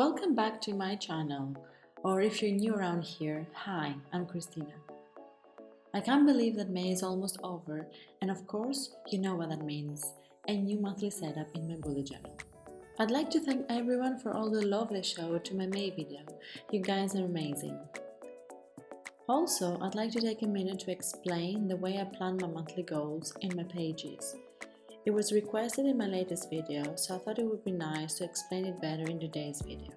Welcome back to my channel, or if you're new around here, hi, I'm Christina. I can't believe that May is almost over, and of course, you know what that means, a new monthly setup in my bullet journal. I'd like to thank everyone for all the love they showed to my May video. You guys are amazing. Also, I'd like to take a minute to explain the way I plan my monthly goals in my pages. It was requested in my latest video, so I thought it would be nice to explain it better in today's video.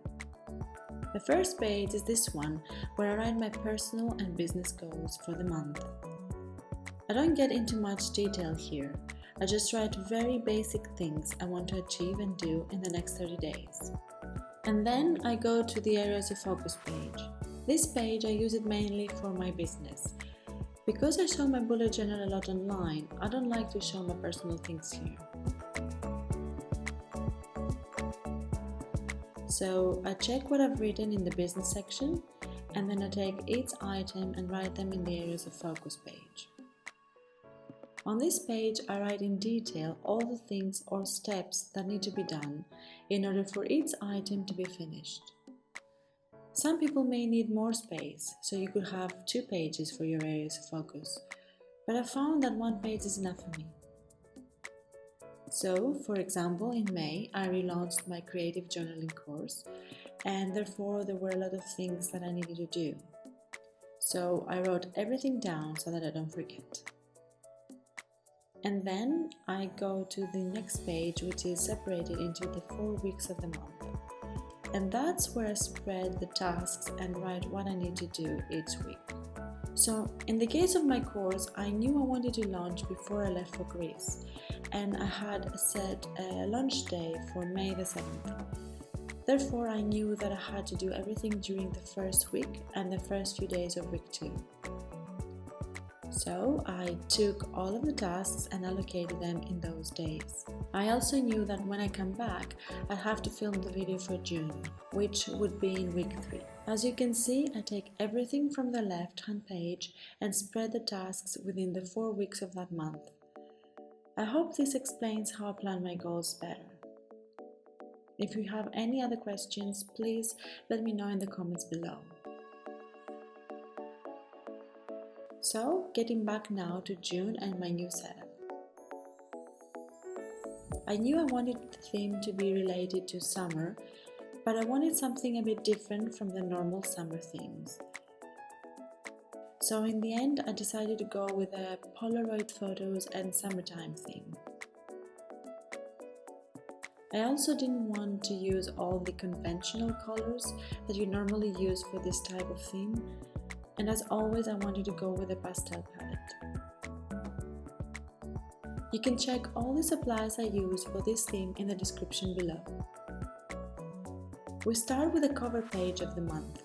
The first page is this one, where I write my personal and business goals for the month. I don't get into much detail here, I just write very basic things I want to achieve and do in the next 30 days. And then I go to the areas of focus page. This page I use it mainly for my business. Because I show my bullet journal a lot online, I don't like to show my personal things here. So I check what I've written in the business section, and then I take each item and write them in the areas of focus page. On this page, I write in detail all the things or steps that need to be done in order for each item to be finished. Some people may need more space, so you could have 2 pages for your areas of focus, but I found that 1 page is enough for me. So, for example, in May, I relaunched my creative journaling course, and therefore there were a lot of things that I needed to do. So I wrote everything down so that I don't forget. And then I go to the next page, which is separated into the 4 weeks of the month. And that's where I spread the tasks and write what I need to do each week. So in the case of my course, I knew I wanted to launch before I left for Greece, and I had set a launch day for May the 7th. Therefore, I knew that I had to do everything during the first week and the first few days of week 2. So I took all of the tasks and allocated them in those days. I also knew that when I come back, I'd have to film the video for June, which would be in week 3. As you can see, I take everything from the left-hand page and spread the tasks within the 4 weeks of that month. I hope this explains how I plan my goals better. If you have any other questions, please let me know in the comments below. So, getting back now to June and my new setup. I knew I wanted the theme to be related to summer, but I wanted something a bit different from the normal summer themes. So in the end, I decided to go with a polaroid photos and summertime theme. I also didn't want to use all the conventional colors that you normally use for this type of theme, and as always I wanted to go with a pastel palette. You can check all the supplies I used for this theme in the description below. We start with the cover page of the month.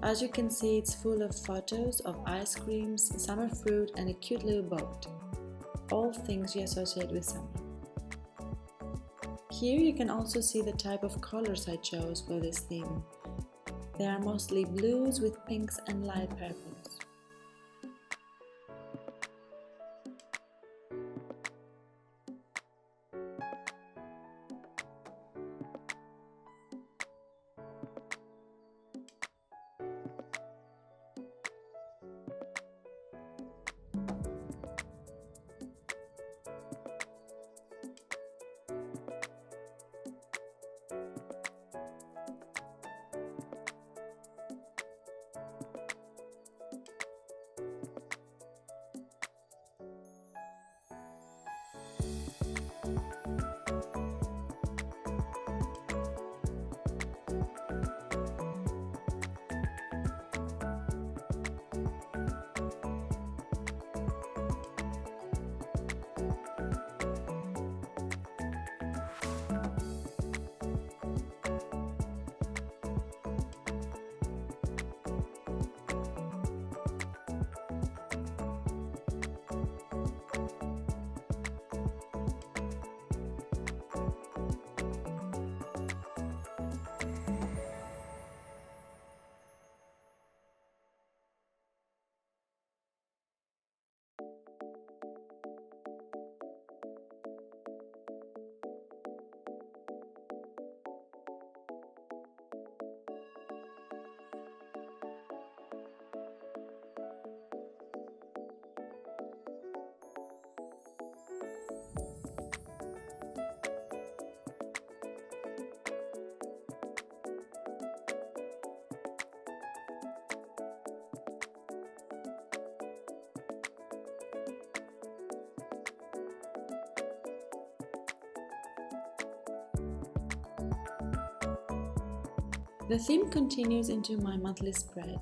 As you can see, it's full of photos of ice creams, summer fruit and a cute little boat. All things you associate with summer. Here you can also see the type of colors I chose for this theme. They are mostly blues with pinks and light purples. The theme continues into my monthly spread.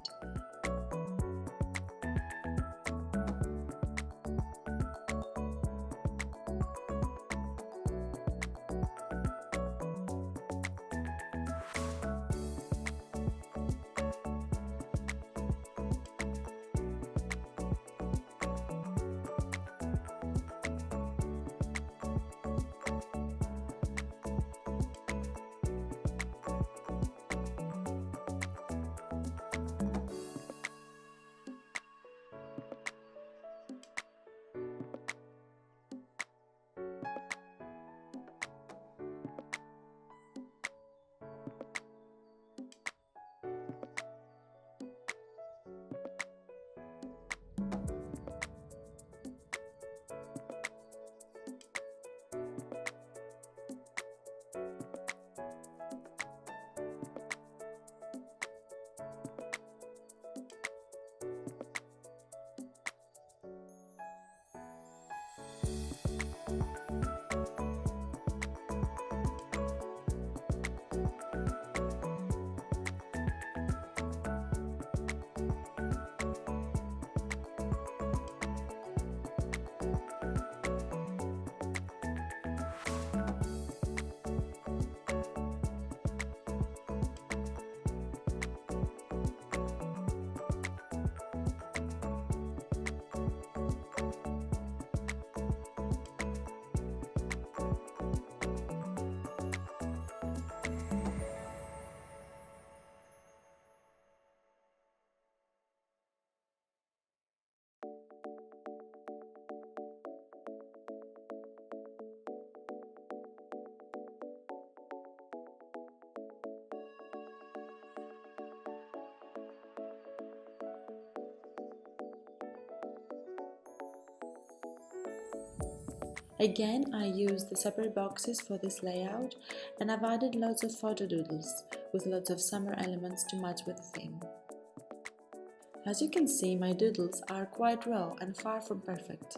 Again, I used the separate boxes for this layout, and I've added lots of photo doodles with lots of summer elements to match with the theme. As you can see, my doodles are quite raw and far from perfect,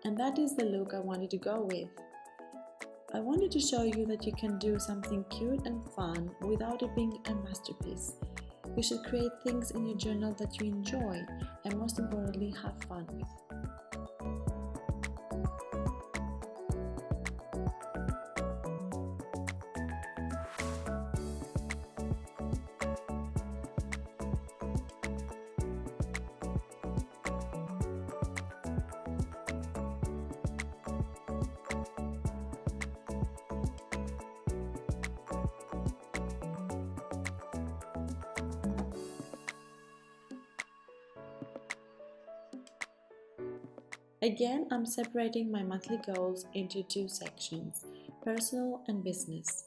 and that is the look I wanted to go with. I wanted to show you that you can do something cute and fun without it being a masterpiece. You should create things in your journal that you enjoy and most importantly have fun with. Again, I'm separating my monthly goals into two sections, personal and business.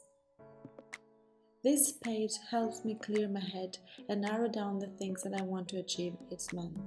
This page helps me clear my head and narrow down the things that I want to achieve each month.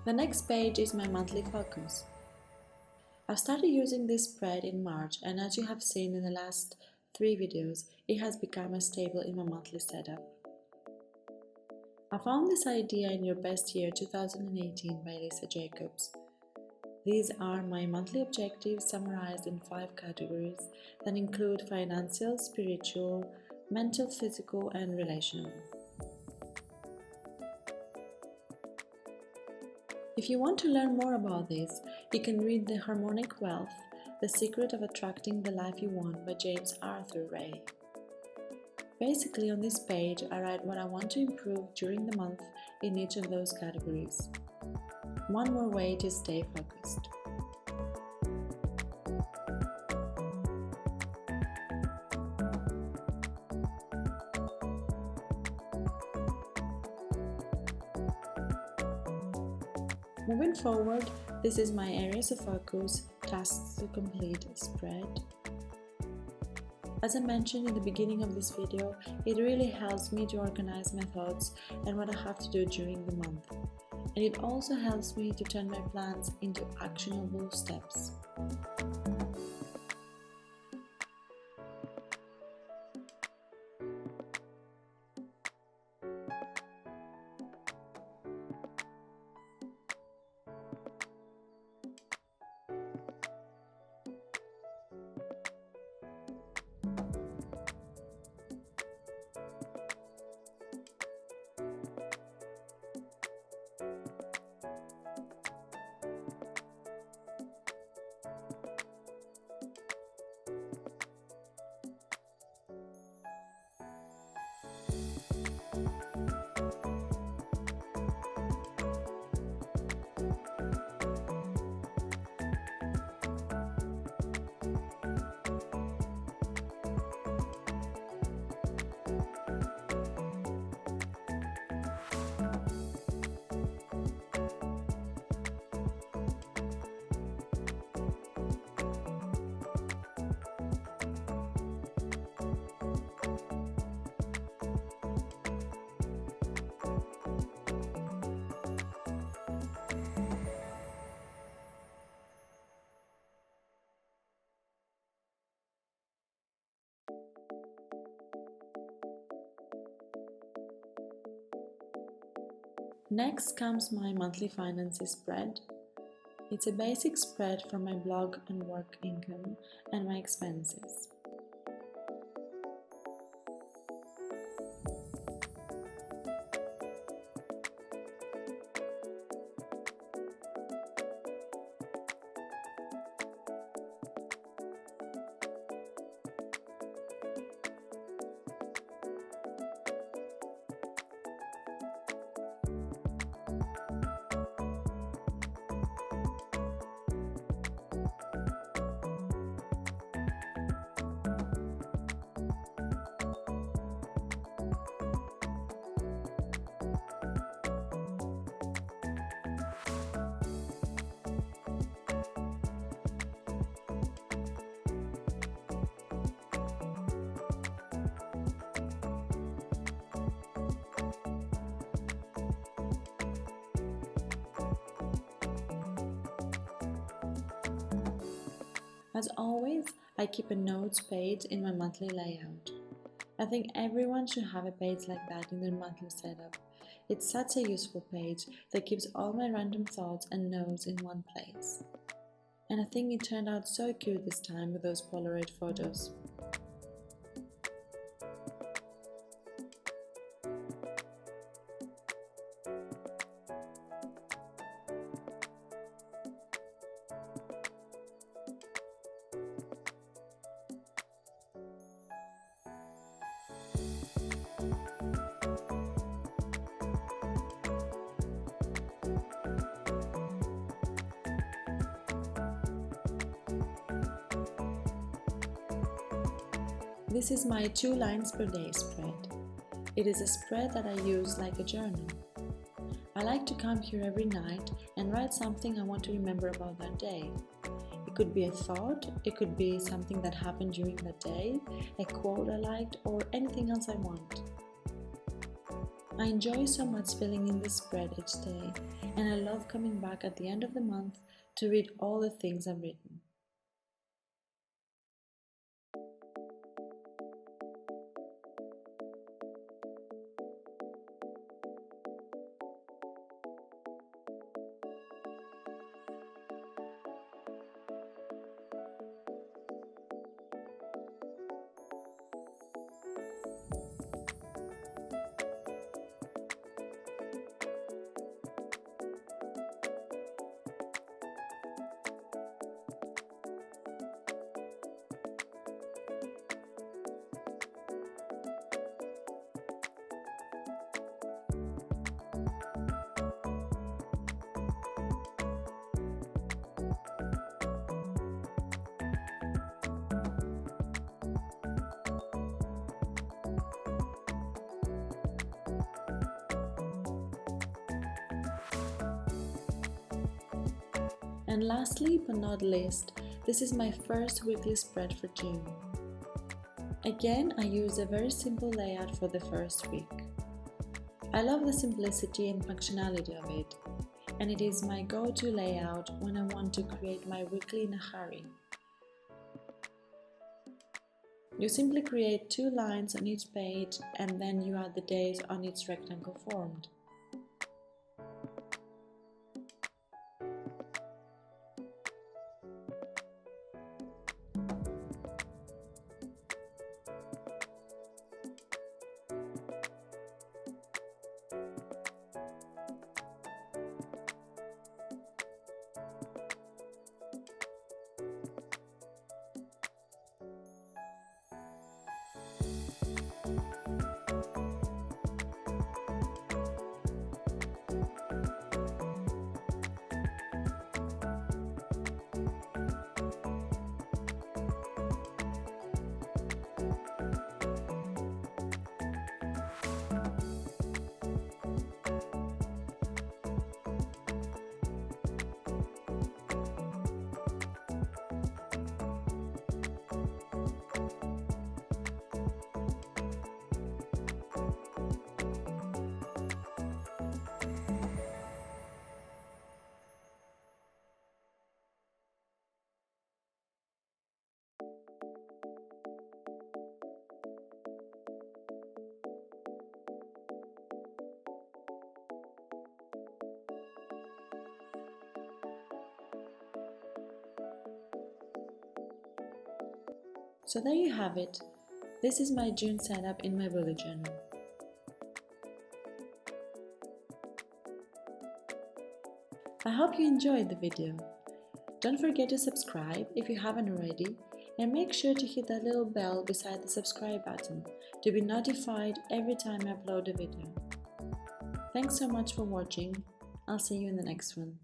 The next page is my monthly focus. I've started using this spread in March, and as you have seen in the last 3 videos, it has become a staple in my monthly setup. I found this idea in Your Best Year 2018 by Lisa Jacobs. These are my monthly objectives summarized in 5 categories that include financial, spiritual, mental, physical, and relational. If you want to learn more about this, you can read The Harmonic Wealth, The Secret of Attracting the Life You Want by James Arthur Ray. Basically, on this page, I write what I want to improve during the month in each of those categories. One more way to stay focused. Moving forward, this is my areas of focus, tasks to complete spread. As I mentioned in the beginning of this video, it really helps me to organize my thoughts and what I have to do during the month. And it also helps me to turn my plans into actionable steps. Next comes my monthly finances spread. It's a basic spread for my blog and work income and my expenses. As always, I keep a notes page in my monthly layout. I think everyone should have a page like that in their monthly setup. It's such a useful page that keeps all my random thoughts and notes in one place. And I think it turned out so cute this time with those Polaroid photos. This is my 2 lines per day spread. It is a spread that I use like a journal. I like to come here every night and write something I want to remember about that day. It could be a thought, it could be something that happened during that day, a quote I liked, or anything else I want. I enjoy so much filling in this spread each day, and I love coming back at the end of the month to read all the things I've written. And lastly but not least, this is my first weekly spread for June. Again, I use a very simple layout for the first week. I love the simplicity and functionality of it, and it is my go-to layout when I want to create my weekly in a hurry. You simply create 2 lines on each page and then you add the days on each rectangle formed. So there you have it. This is my June setup in my bullet journal. I hope you enjoyed the video. Don't forget to subscribe if you haven't already, and make sure to hit that little bell beside the subscribe button to be notified every time I upload a video. Thanks so much for watching. I'll see you in the next one.